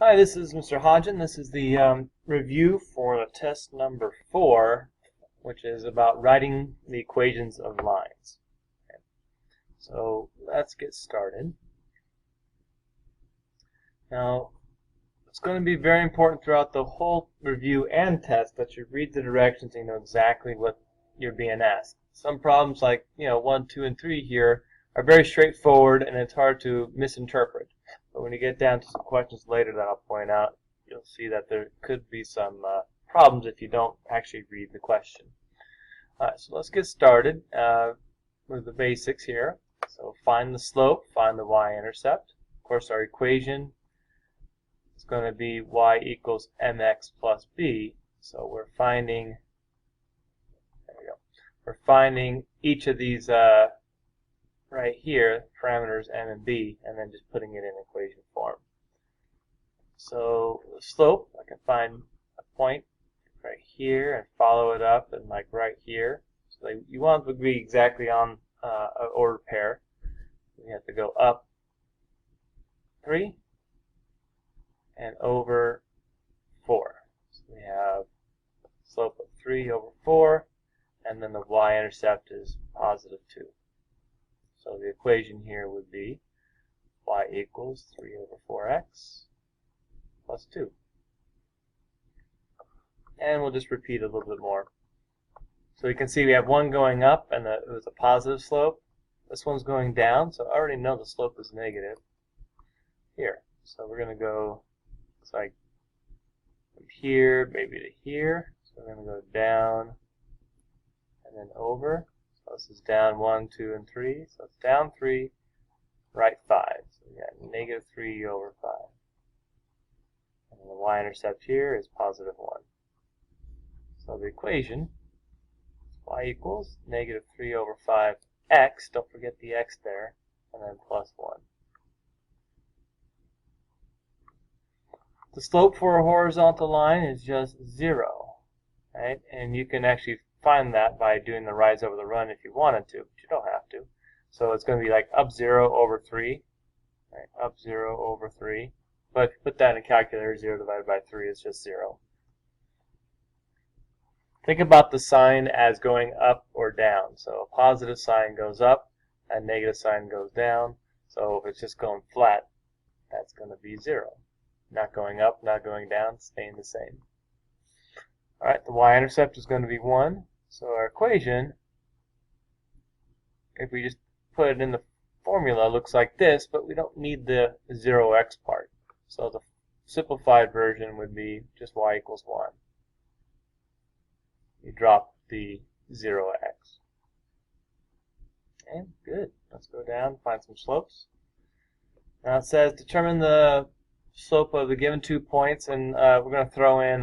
Hi, this is Mr. Hodgen. This is the review for the test number 4, which is about writing the equations of lines. Okay. So let's get started. Now, it's going to be very important throughout the whole review and test that you read the directions and you know exactly what you're being asked. Some problems like 1, 2, and 3 here are very straightforward and it's hard to misinterpret. But when you get down to some questions later that I'll point out, you'll see that there could be some problems if you don't actually read the question. Alright, so let's get started with the basics here. So find the slope, find the y-intercept. Of course, our equation is going to be y equals mx plus b. So we're finding, there we go. We're finding each of these right here, parameters m and b, and then just putting it in equation form. So the slope, I can find a point right here and follow it up and like right here. So you want it to be exactly on an ordered pair. We have to go up 3 and over 4. So we have slope of 3 over 4, and then the y-intercept is positive 2. So the equation here would be y equals 3 over 4x plus 2. And we'll just repeat a little bit more. So you can see we have one going up, and it was a positive slope. This one's going down, so I already know the slope is negative here. So we're going to go, looks like from here maybe to here. So we're going to go down and then over. So this is down 1, 2, and 3. So it's down 3, right 5. So we got negative 3 over 5. And the y-intercept here is positive 1. So the equation is y equals negative 3 over 5x, don't forget the x there, and then plus 1. The slope for a horizontal line is just 0, right? And you can actually find that by doing the rise over the run if you wanted to, but you don't have to. So it's going to be like up 0 over 3, right? Up 0 over 3. But if you put that in a calculator, 0 divided by 3 is just 0. Think about the sign as going up or down. So a positive sign goes up, a negative sign goes down. So if it's just going flat, that's going to be 0. Not going up, not going down, staying the same. Alright, the y-intercept is going to be 1. So our equation, if we just put it in the formula, looks like this, but we don't need the 0x part. So the simplified version would be just y equals 1. You drop the 0x. Okay, good. Let's go down, find some slopes. Now it says determine the slope of the given 2 points, and we're going to throw in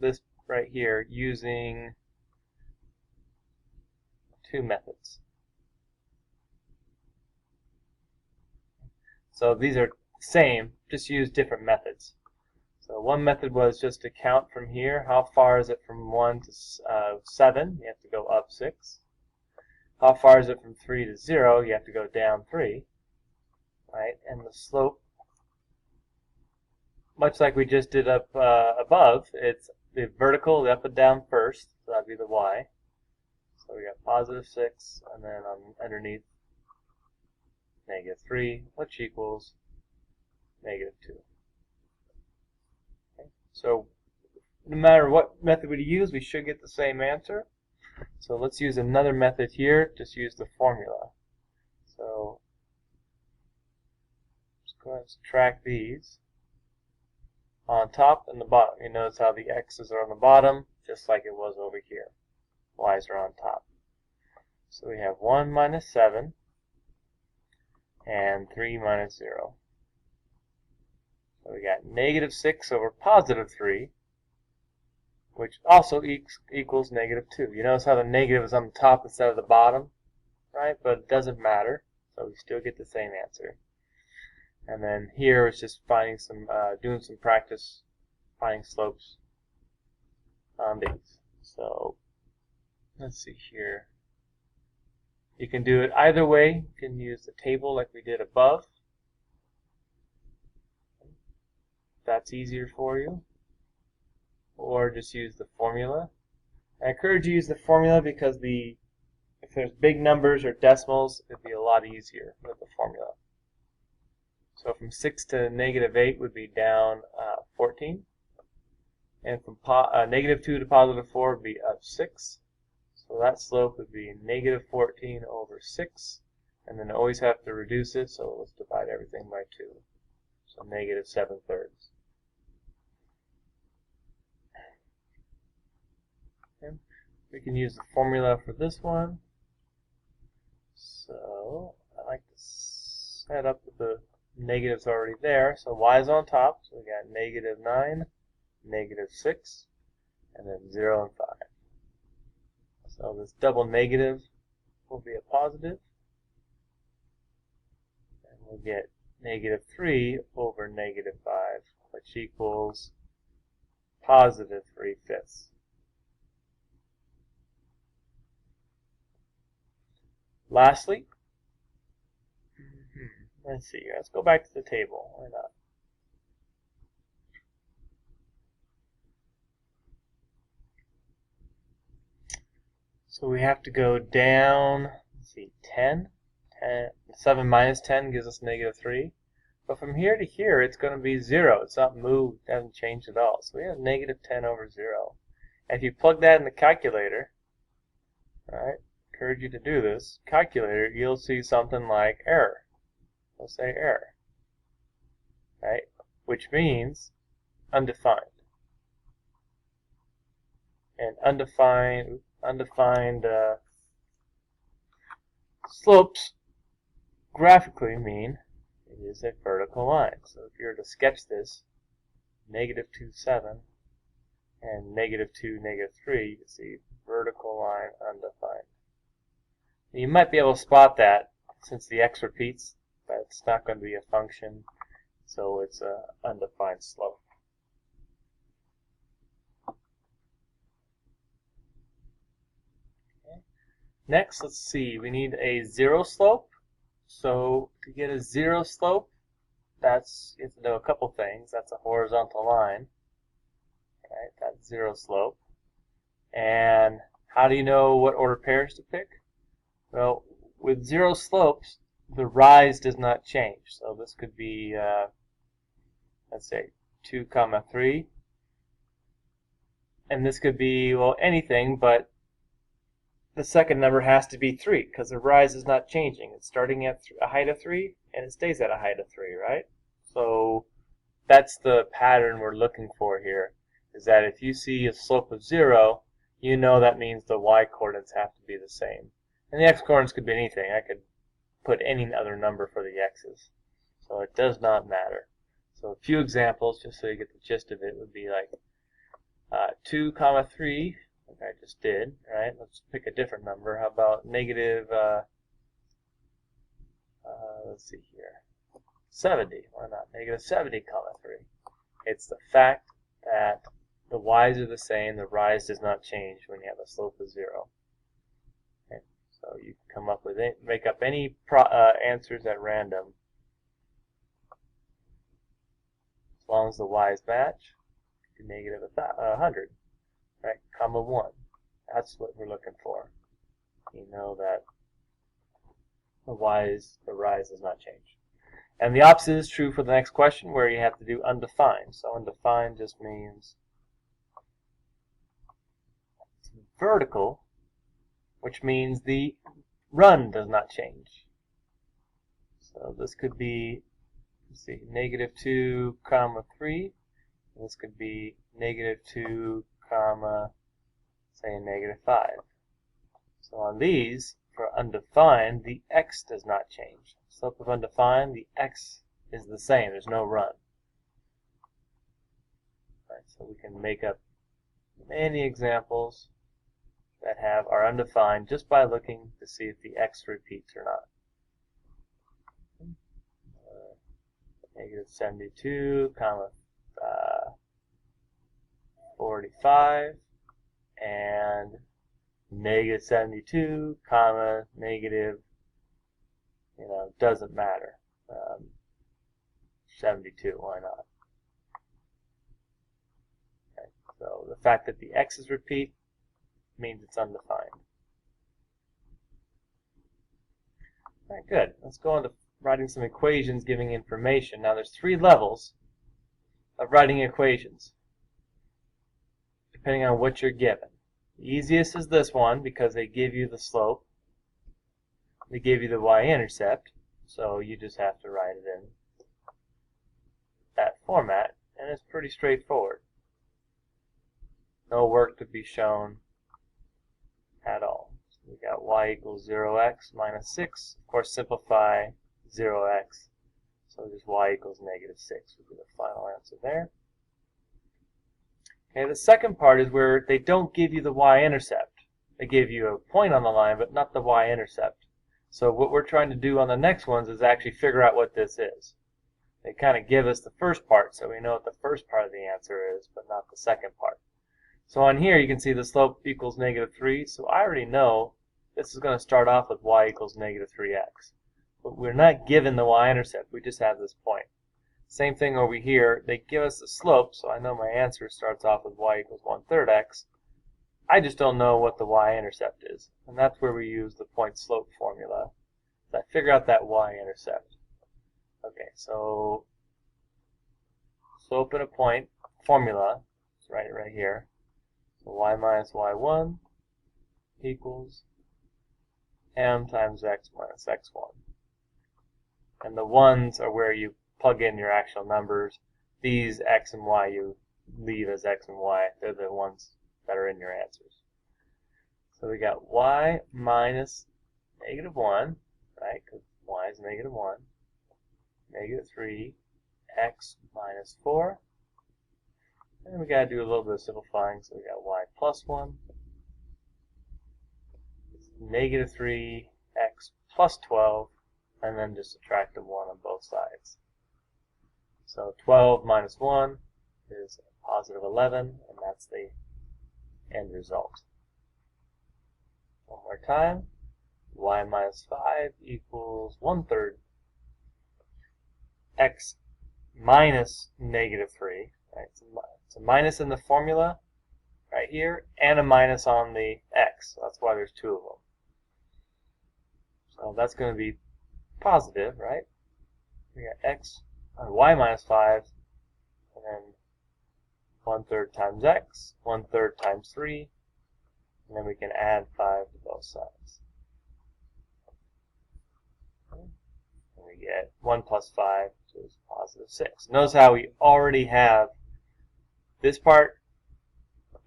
this right here using 2 methods. So these are same, just use different methods. So one method was just to count from here. How far is it from 1 to 7? You have to go up 6. How far is it from 3 to 0? You have to go down 3. Right? And the slope, much like we just did up above, it's the vertical, the up and down first. So that'd be the y. So we got positive 6, and then underneath negative 3, which equals negative 2. Okay. So no matter what method we use, we should get the same answer. So let's use another method here. Just use the formula. So just go ahead and subtract these on top and the bottom. You notice how the x's are on the bottom, just like it was over here. Y's are on top. So we have 1 minus 7 and 3 minus 0. So we got negative 6 over positive 3, which also equals negative 2. You notice how the negative is on the top instead of the bottom, right? But it doesn't matter, so we still get the same answer. And then here it's just finding some, doing some practice, finding slopes on these. So let's see here. You can do it either way. You can use the table like we did above. that's easier for you, or just use the formula. I encourage you to use the formula because if there's big numbers or decimals, it'd be a lot easier with the formula. So from 6 to negative 8 would be down 14. And from negative 2 to positive 4 would be up 6. So that slope would be negative 14 over 6. And then always have to reduce it, so let's divide everything by 2. So negative 7/3. Okay. We can use the formula for this one. So I like to set up with the negatives already there. So y is on top, so we got negative 9, negative 6, and then 0 and 5. So this double negative will be a positive. And we'll get negative 3 over negative 5, which equals positive 3/5. Lastly, let's see here. Let's go back to the table. Why not? So we have to go down, let's see, 10. 7 minus 10 gives us negative 3. But from here to here, it's going to be 0. It's not moved, it hasn't changed at all. So we have negative 10 over 0. And if you plug that in the calculator, alright, encourage you to do this, calculator, you'll see something like error. We'll say error, right? Which means undefined. And undefined slopes graphically mean it is a vertical line. So if you were to sketch this, negative 2, 7, and negative 2, negative 3, you can see vertical line undefined. You might be able to spot that since the x repeats, but it's not going to be a function, so it's an undefined slope. Okay. Next, let's see, we need a zero slope. So to get a zero slope, you have to know a couple things. That's a horizontal line, right? That's zero slope. And how do you know what order pairs to pick? Well, with zero slopes, the rise does not change. So this could be, let's say, 2, 3. And this could be, well, anything, but the second number has to be 3 because the rise is not changing. It's starting at a height of 3 and it stays at a height of 3, right? So that's the pattern we're looking for here, is that if you see a slope of 0, you know that means the y-coordinates have to be the same. And the x-coordinates could be anything. I could put any other number for the x's. So it does not matter. So a few examples, just so you get the gist of it, would be like 2, 3, like I just did, right? Let's pick a different number. How about negative, let's see here, 70. Why not? Negative 70, 3. It's the fact that the y's are the same, the rise does not change when you have a slope of 0. Okay. So you can come up with it, make up any answers at random. As long as the y's match, negative 100, right? Comma 1. That's what we're looking for. You know that the rise does not change. And the opposite is true for the next question, where you have to do undefined. So undefined just means it's vertical, which means the run does not change. So this could be, let's see, negative 2, 3. And this could be negative 2, say negative 5. So on these, for undefined, the x does not change. Slope of undefined, the x is the same. There's no run. Right, so we can make up many examples that are undefined just by looking to see if the x repeats or not. Negative 72, 45, and negative 72, negative, doesn't matter. 72, why not? fact that the x's repeat means it's undefined. All right, good. Let's go on to writing some equations giving information. Now there's 3 levels of writing equations, depending on what you're given. The easiest is this one because they give you the slope, they give you the y-intercept, so you just have to write it in that format, and it's pretty straightforward. No work to be shown at all. So we got y equals 0x minus 6. Of course, simplify 0x, so just y equals negative 6 would be the final answer there. Okay, the second part is where they don't give you the y-intercept. They give you a point on the line, but not the y-intercept. So what we're trying to do on the next ones is actually figure out what this is. They kind of give us the first part, so we know what the first part of the answer is, but not the second part. So on here you can see the slope equals negative 3, so I already know this is going to start off with y equals negative 3x. But we're not given the y-intercept, we just have this point. Same thing over here, they give us the slope, so I know my answer starts off with y equals 1/3 x. I just don't know what the y-intercept is, and that's where we use the point slope formula. So I figure out that y-intercept. Okay, so slope at a point formula, let's write it right here. So y minus y1 equals m times x minus x1. And the ones are where you plug in your actual numbers. These x and y you leave as x and y. They're the ones that are in your answers. So we got y minus negative 1, right, because y is negative 1, negative 3, x minus 4, and we got to do a little bit of simplifying, so we got y plus 1, negative 3, x plus 12, and then just subtract a 1 on both sides. So 12 minus 1 is positive 11, and that's the end result. One more time, y minus 5 equals 1/3 x minus negative 3. Right? It's a minus in the formula right here, and a minus on the x. So that's why there's 2 of them. So that's going to be positive, right? We got x on y minus 5, and then 1/3 times x, 1/3 times 3, and then we can add 5 to both sides. And we get 1 plus 5, which is positive 6. Notice how we already have this part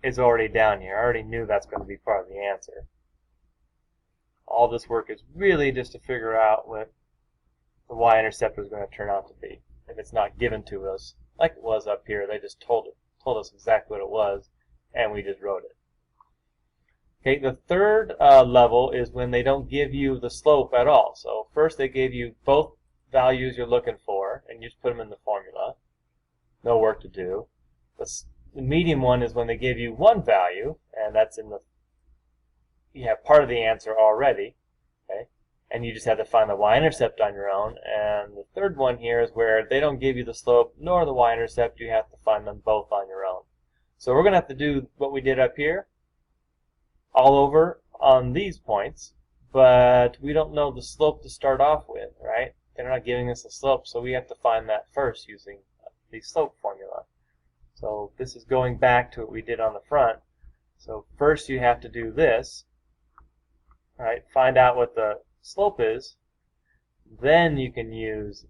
is already down here. I already knew that's going to be part of the answer. All this work is really just to figure out what the y-intercept is going to turn out to be. If it's not given to us, like it was up here, they just told us exactly what it was, and we just wrote it. Okay, the third level is when they don't give you the slope at all. So first they gave you both values you're looking for, and you just put them in the formula. No work to do. The medium one is when they give you one value, and that's in the, you have part of the answer already, okay, and you just have to find the y-intercept on your own. And the third one here is where they don't give you the slope nor the y-intercept. You have to find them both on your own. So we're going to have to do what we did up here all over on these points, but we don't know the slope to start off with, right? They're not giving us a slope, so we have to find that first using the slope formula. So this is going back to what we did on the front. So first you have to do this, right? Find out what the slope is. Then you can use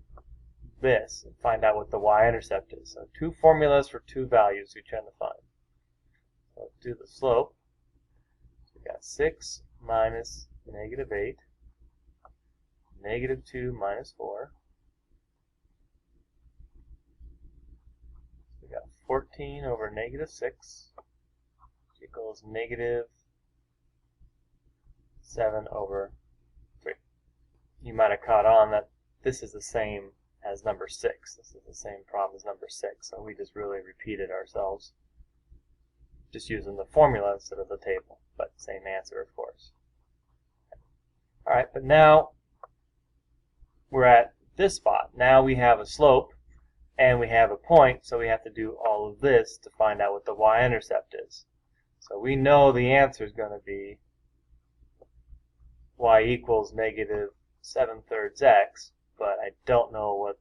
this and find out what the y-intercept is. So 2 formulas for 2 values you're trying to find. So let's do the slope. So we got 6 minus negative 8, negative 2 minus 4. We got 14 over negative 6, which equals negative 7 over 3. You might have caught on that this is the same as number 6. This is the same problem as number 6, so we just really repeated ourselves, just using the formula instead of the table, but same answer, of course. Alright, but now we're at this spot. Now we have a slope, and we have a point, so we have to do all of this to find out what the y-intercept is. So we know the answer is going to be y equals negative 7/3 x, but I don't know what,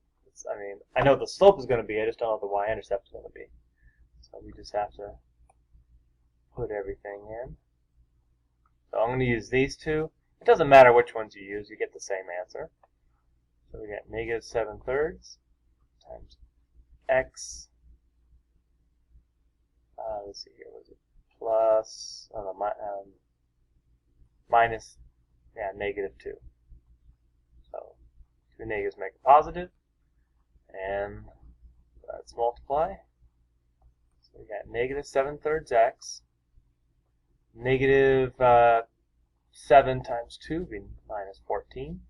I know the slope is going to be, I just don't know what the y-intercept is going to be. So we just have to put everything in. So I'm going to use these two. It doesn't matter which ones you use, you get the same answer. So we got negative 7/3 times x, let's see here, was it plus, minus, yeah, negative 2. So 2 negatives make a positive, and let's multiply. So we got negative 7/3 x, negative 7 times 2 would be minus 14,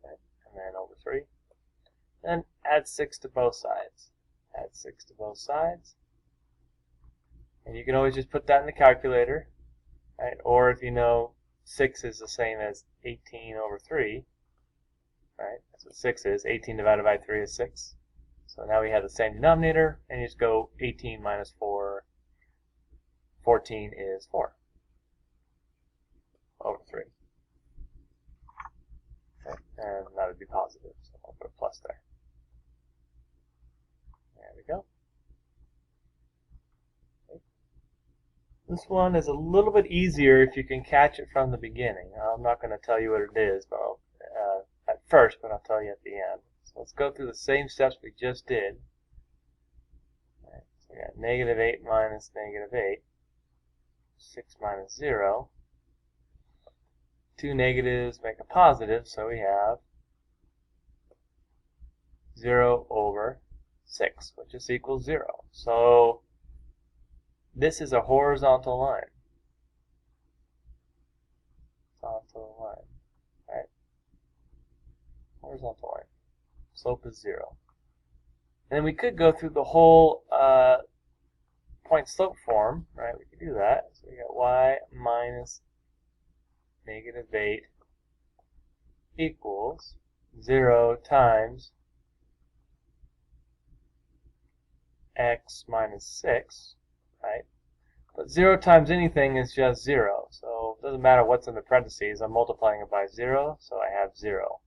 okay, and then over 3. Then add 6 to both sides. Add 6 to both sides. And you can always just put that in the calculator, right? Or if you know 6 is the same as 18 over 3, right? That's what 6 is. 18 divided by 3 is 6. So now we have the same denominator, and you just go 18 minus 4. 14 is 4 over 3. Okay. And that would be positive, so I'll put a plus there. There we go. Okay. This one is a little bit easier if you can catch it from the beginning. I'm not going to tell you what it is, but at first, but I'll tell you at the end. So let's go through the same steps we just did. Right. So we got negative 8 minus negative 8. 6 minus 0. 2 negatives make a positive, so we have 0 over 6, which is equals 0. So this is a horizontal line. Horizontal line, right? Horizontal line. Slope is 0. And we could go through the whole point slope form, right? We could do that. So we got y minus negative 8 equals 0 times x minus 6, right? But 0 times anything is just 0. So it doesn't matter what's in the parentheses. I'm multiplying it by 0, so I have 0.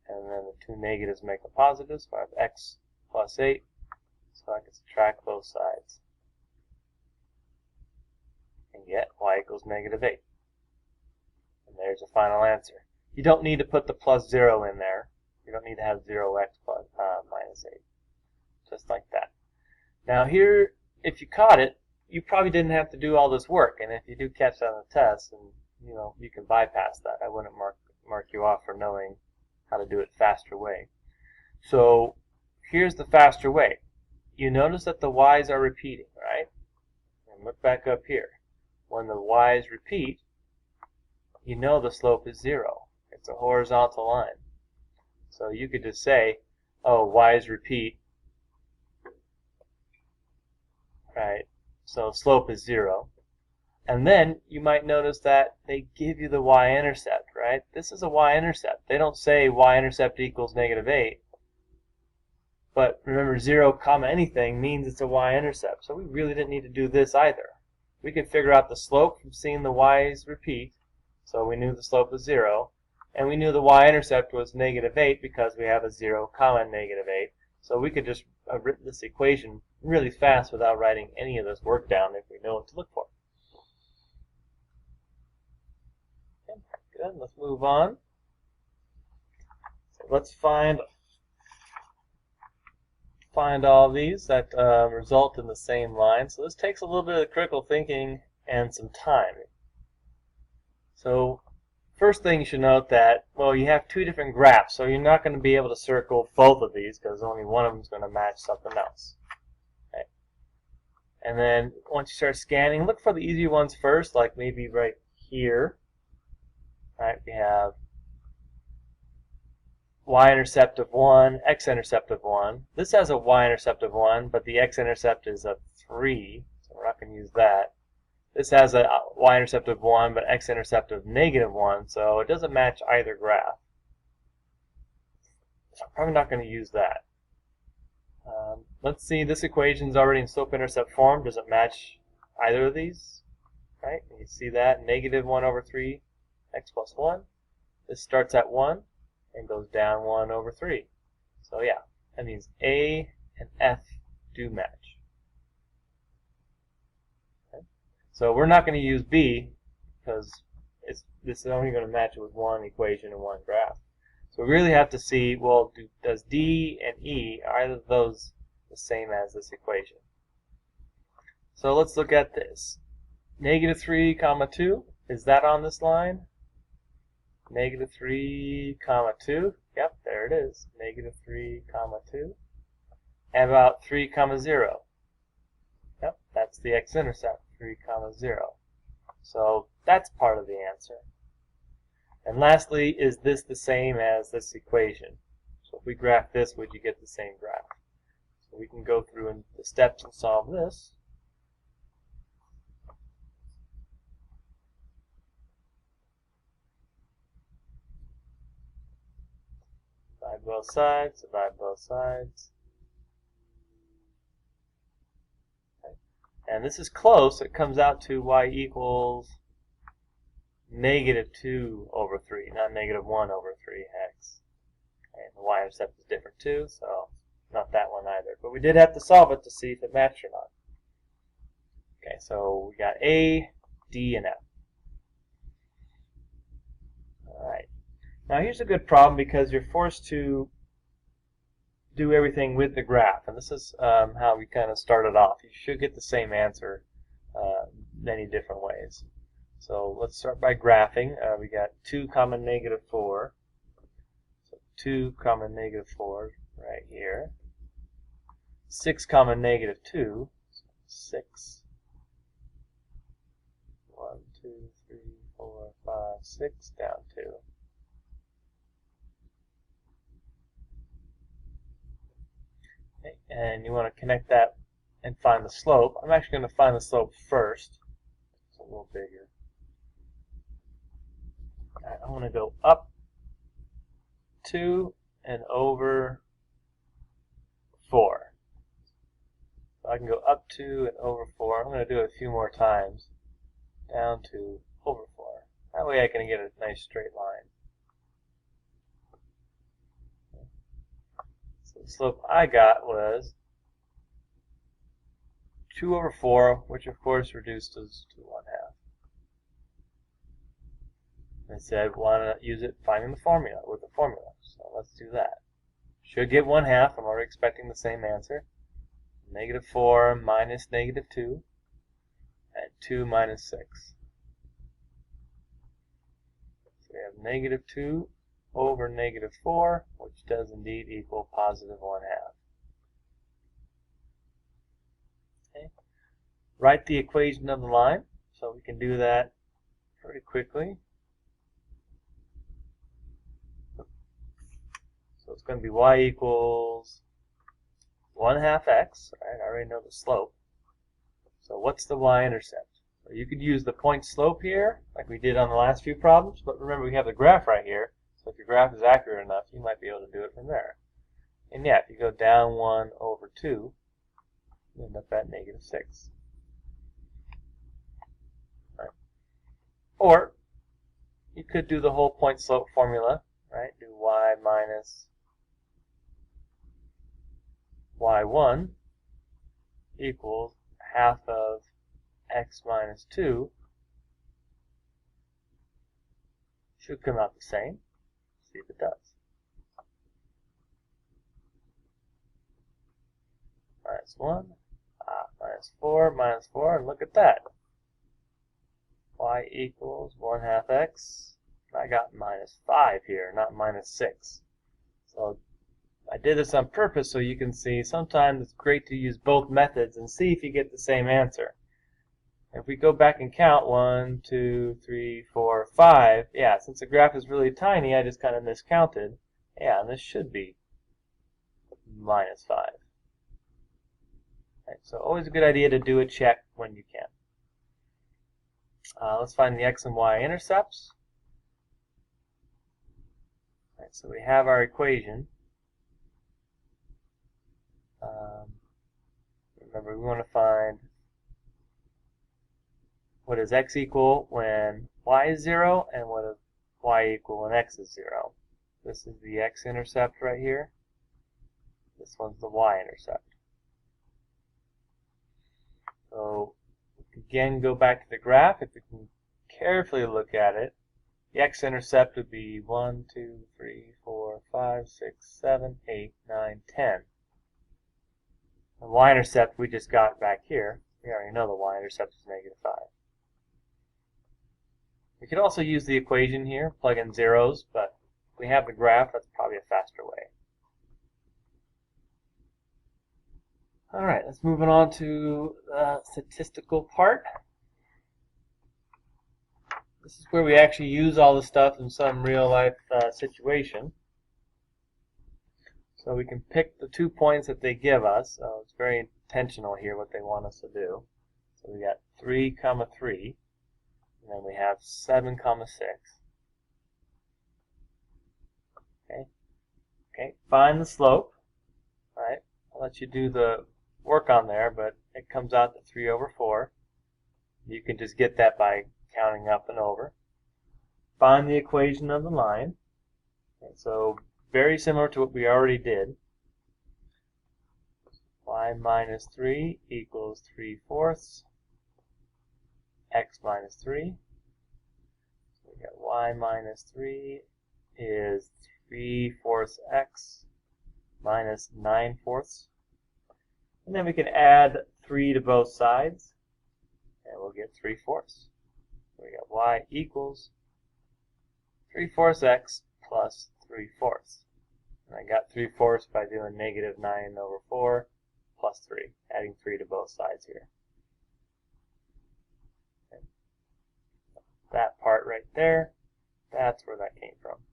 And then the 2 negatives make a positive, so I have x plus 8. So I can subtract both sides and get y equals negative 8. And there's the final answer. You don't need to put the plus 0 in there. You don't need to have 0x plus minus 8. Just like that. Now here, if you caught it, you probably didn't have to do all this work. And if you do catch that on the test, and you can bypass that. I wouldn't mark you off for knowing how to do it faster way. So here's the faster way. You notice that the y's are repeating, right? And look back up here. When the y's repeat, you know the slope is 0. It's a horizontal line. So you could just say, oh, y's repeat, right? So slope is 0. And then you might notice that they give you the y-intercept, right? This is a y-intercept. They don't say y-intercept equals negative 8. But remember, 0 comma anything means it's a y-intercept. So we really didn't need to do this either. We could figure out the slope from seeing the y's repeat. So we knew the slope was 0. And we knew the y-intercept was negative 8 because we have a 0 comma negative 8. So we could just have written this equation really fast without writing any of this work down if we know what to look for. Okay, good. Let's move on. So let's find all these that result in the same line. So this takes a little bit of critical thinking and some time. So first thing you should note that, well, you have two different graphs, so you're not going to be able to circle both of these because only one of them is going to match something else. Okay. And then once you start scanning, look for the easier ones first, like maybe right here. Right, we have y-intercept of 1, x-intercept of 1. This has a y-intercept of 1, but the x-intercept is a 3, so we're not going to use that. This has a y-intercept of 1, but x-intercept of negative 1, so it doesn't match either graph. So I'm probably not going to use that. Let's see, this equation is already in slope-intercept form. Does it match either of these? Right? You see that, negative 1 over 3 x plus 1. This starts at 1 and goes down 1 over 3. So yeah, that means A and F do match. Okay? So we're not going to use B because this is only going to match it with one equation and one graph. So we really have to see, well, does D and E, are either of those the same as this equation? So let's look at this. Negative 3 comma 2, is that on this line? Negative 3 comma 2, yep, there it is. Negative 3 comma 2. And about 3 comma 0. Yep, that's the x-intercept, 3 comma 0. So that's part of the answer. And lastly, is this the same as this equation? So if we graph this, would you get the same graph? So we can go through the steps and solve this. Divide both sides, divide both sides. Okay. And this is close. It comes out to y equals negative 2 over 3, not negative 1 over 3x. Okay, the y-intercept is different too, so not that one either. But we did have to solve it to see if it matched or not. Okay, so we got A, D, and F. Alright. Now here's a good problem because you're forced to do everything with the graph. And this is how we kind of started off. You should get the same answer many different ways. So let's start by graphing. We got 2 comma negative 4. So 2 comma negative 4 right here. 6 comma negative 2. So 6. 1, 2, 3, 4, 5, 6, down 2. Okay, and you want to connect that and find the slope. I'm actually going to find the slope first. It's a little bigger. Alright, I want to go up 2 and over 4. So I can go up 2 and over 4. I'm going to do it a few more times. Down 2, over 4. That way I can get a nice straight line. So the slope I got was 2 over 4, which of course reduces to 1/2. I said I want to use it finding the formula with the formula. So let's do that. Should get 1/2. I'm already expecting the same answer. Negative 4 minus negative 2 and 2 minus 6. So we have negative 2 over negative 4, which does indeed equal positive 1/2. Okay. Write the equation of the line. So we can do that pretty quickly. So it's going to be y equals 1/2 x. Right, I already know the slope. So what's the y-intercept? So you could use the point slope here, like we did on the last few problems, but remember we have the graph right here. So if your graph is accurate enough, you might be able to do it from there. And yeah, if you go down 1 over 2, you end up at negative 6. Right. Or you could do the whole point slope formula, right? Do y minus y1 equals 1/2 of x minus 2. Should come out the same. See if it does. Minus 1, minus 4, and look at that. Y equals 1/2 x. I got minus 5 here, not minus 6. So I did this on purpose so you can see sometimes it's great to use both methods and see if you get the same answer. If we go back and count 1, 2, 3, 4, 5, yeah, since the graph is really tiny, I just kind of miscounted. Yeah, and this should be minus 5. Right, so always a good idea to do a check when you can. Let's find the x and y intercepts. Right, so we have our equation. Remember, we want to find what does x equal when y is 0, and what does y equal when x is 0. This is the x-intercept right here. This one's the y-intercept. So, again, go back to the graph. If you can carefully look at it, the x-intercept would be 1, 2, 3, 4, 5, 6, 7, 8, 9, 10. The y-intercept we just got back here, we already know the y-intercept is -5. We could also use the equation here, plug in zeros, but if we have the graph, that's probably a faster way. Alright, let's move on to the statistical part. This is where we actually use all the stuff in some real-life situation. So we can pick the 2 points that they give us. So it's very intentional here what they want us to do. So we got 3, 3, and then we have 7, 6. Okay, find the slope. All right, I'll let you do the work on there, but it comes out to 3/4. You can just get that by counting up and over. Find the equation of the line. Okay, so very similar to what we already did. Y minus 3 equals 3/4 x minus 3. So we got y minus 3 is 3/4 x minus 9/4. And then we can add 3 to both sides, and we'll get 3/4. So we got y equals 3/4 x plus 3/4. And I got 3/4 by doing -9/4 plus 3, adding 3 to both sides here. Okay. That part right there, that's where that came from.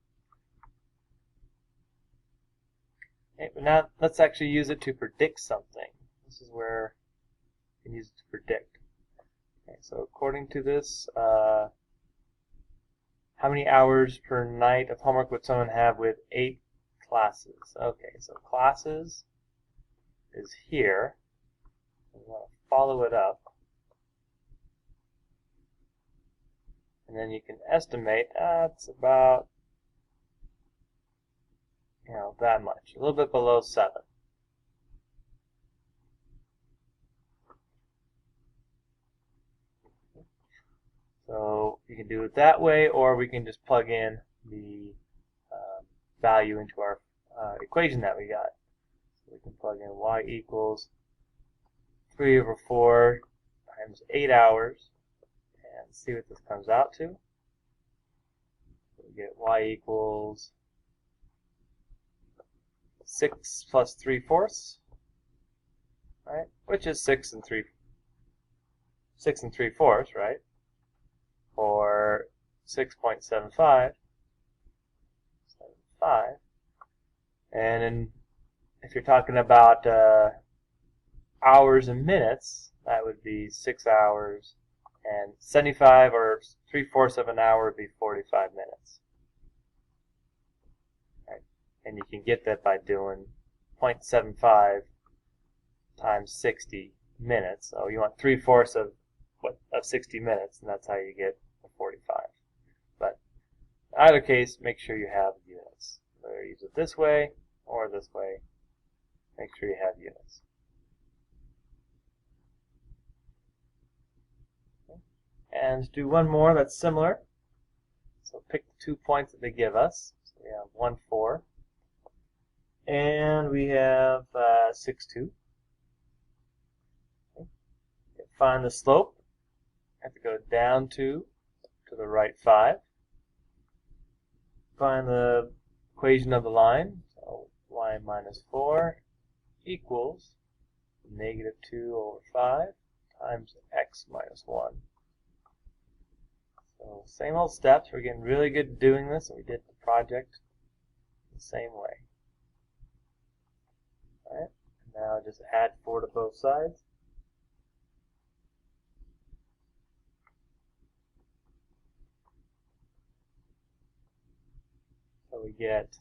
Okay, but now let's actually use it to predict something. This is where you can use it to predict. Okay, so according to this, how many hours per night of homework would someone have with 8 classes? Okay, so classes is here. We want to follow it up. And then you can estimate that's about, that much. A little bit below 7. So you can do it that way, or we can just plug in the value into our equation that we got. So we can plug in y equals 3/4 times 8 hours and see what this comes out to. So we get y equals 6 plus 3/4, right? Which is 6 and 3/4, right? Or 6.75. And then if you're talking about hours and minutes, that would be 6 hours, and 75 or 3/4 of an hour would be 45 minutes. Right? And you can get that by doing 0.75 times 60 minutes. So you want 3/4 of 60 minutes, and that's how you get 45. But in either case, make sure you have units. Whether you use it this way or this way, make sure you have units. Okay. And do one more that's similar. So pick the 2 points that they give us. So we have 1, 4. And we have 6, 2. Okay. Find the slope. Have to go down 2 to the right 5. Find the equation of the line. So y minus 4 equals -2/5 times x minus 1. So same old steps. We're getting really good at doing this, and we did the project the same way. Alright, now just add 4 to both sides. So we get,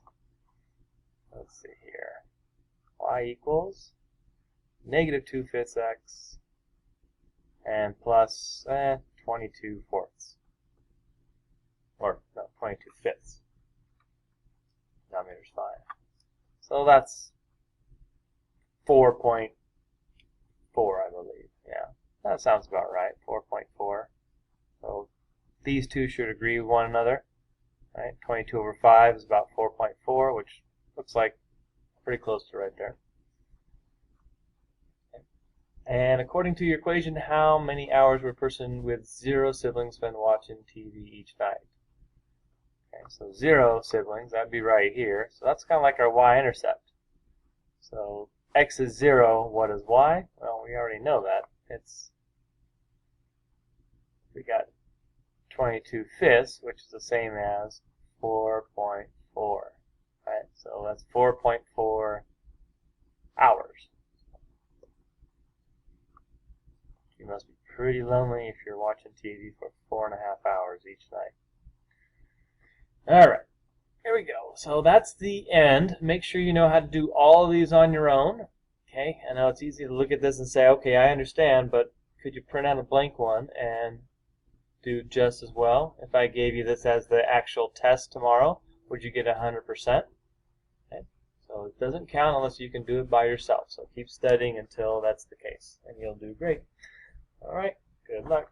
let's see here, y equals negative 2/5 x, and plus 22/4. Or, no, 22/5. Denominator's 5. So that's 4.4, I believe. Yeah, that sounds about right. 4.4. So these two should agree with one another. Right? 22/5 is about 4.4, which looks like pretty close to right there. Okay. And according to your equation, how many hours would a person with 0 siblings spend watching TV each night? Okay, so 0 siblings, that'd be right here. So that's kind of like our y-intercept. So x is 0, what is y? Well, we already know that. We got 22/5, which is the same as 4.4. Right? So that's 4.4 hours. You must be pretty lonely if you're watching TV for 4.5 hours each night. Alright, here we go. So that's the end. Make sure you know how to do all of these on your own. Okay, I know it's easy to look at this and say, okay, I understand, but could you print out a blank one and do just as well? If I gave you this as the actual test tomorrow, would you get 100%? Okay. So it doesn't count unless you can do it by yourself. So keep studying until that's the case, and you'll do great. All right, good luck.